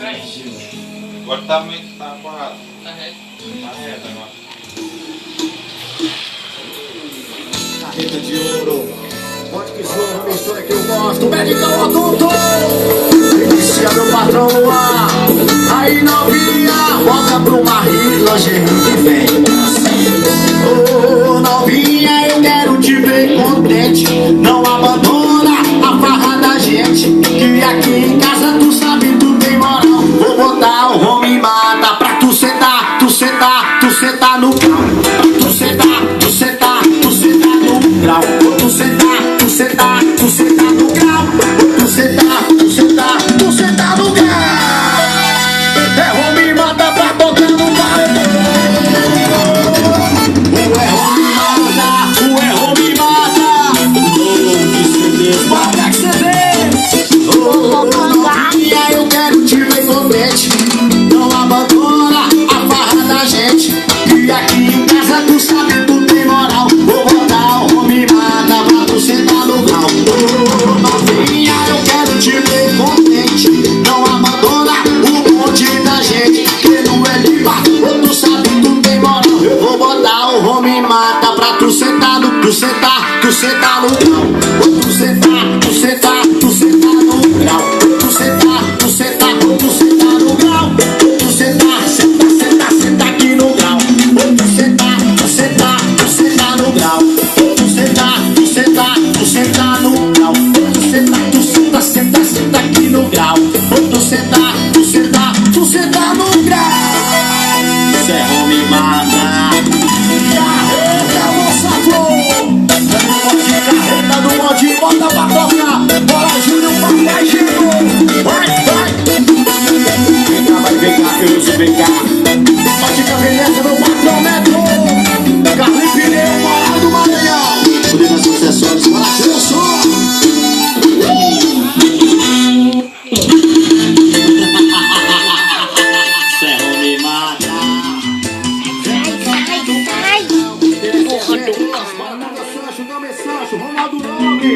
Agora tá meio que tá parado. Tá reto. Tá reto agora. Carreta de ouro. Onde que zoa a mistura que eu gosto. Medicão adulto. Inicia meu patrão no ar. Aí novinha, volta pro marido. Hoje que vem. Ô novinha, eu quero te ver contente. Não abandona a farra da gente. Que aqui em casa tu sabe, tu tem moral. Vou botar o homem mata pra tu sentar, tu sentar, tu sentar no grau. Tu sentar, tu sentar, tu sentar no grau. Tu sentar, tu sentar, tu sentar no grau. Tu sentar, tu sentar, tu sentar no grau. É homem mata pra botar no paredão. O é homem mata, o é homem mata. Bota que cê vê. Novinha, eu quero te ver contente. Não abandona a farra da gente. E aqui em casa tu sabe, tu tem moral. Vou botar o homem mata pra tu sentar no grau. Novinha, eu quero te ver contente. Não abandona o monte da gente. Que não é de barro, tu sabe, tu tem moral. Eu vou botar o homem mata pra tu sentar no, tu sentar, tu sentar no grau. Tu sentar, tu sentar, tu sentar no grau. Tu sentar, tu sentar, tu sentar no grau. Tu sentar, sentar, sentar, sentar aqui no grau. Tu sentar, tu sentar, tu sentar no grau. Tu sentar, tu sentar, tu sentar no grau. Tu sentar, tu sentar, sentar, sentar aqui no grau. Tu sentar, tu sentar, tu sentar no grau. Isso é homem mata. Carreta, moça flor. Carreta do monte, bota pra tocar. Bora, Júnior, papai chegou. Vai, vai. Vem cá, vai, vem cá, eu sou vem cá. Ótica Veneza no patrão metro. Carro e pneu, Moral do Maranhão. Poder das concessões, para seu som. Serro me mata. Ronaldo Nome,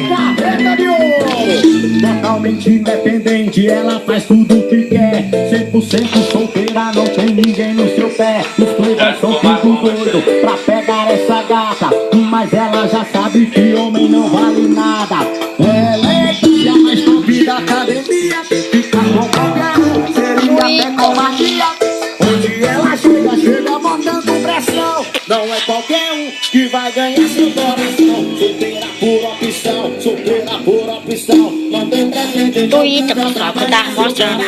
carreta de ouro. Totalmente independente, ela faz tudo o que quer. 100% solteira, não tem ninguém no seu pé. Os playboys são tudo doido pra pegar essa gata. Mas ela já sabe que homem não vale nada. Ela é a mais top da academia. Ficar com qualquer um seria até covardia. Onde ela chega, chega mandando pressão. Não é qualquer um que vai ganhar seu coração. Solteira por opção, solteira por opção. Não tem pretendente. O Ita, pessoal, que eu tava mostrando.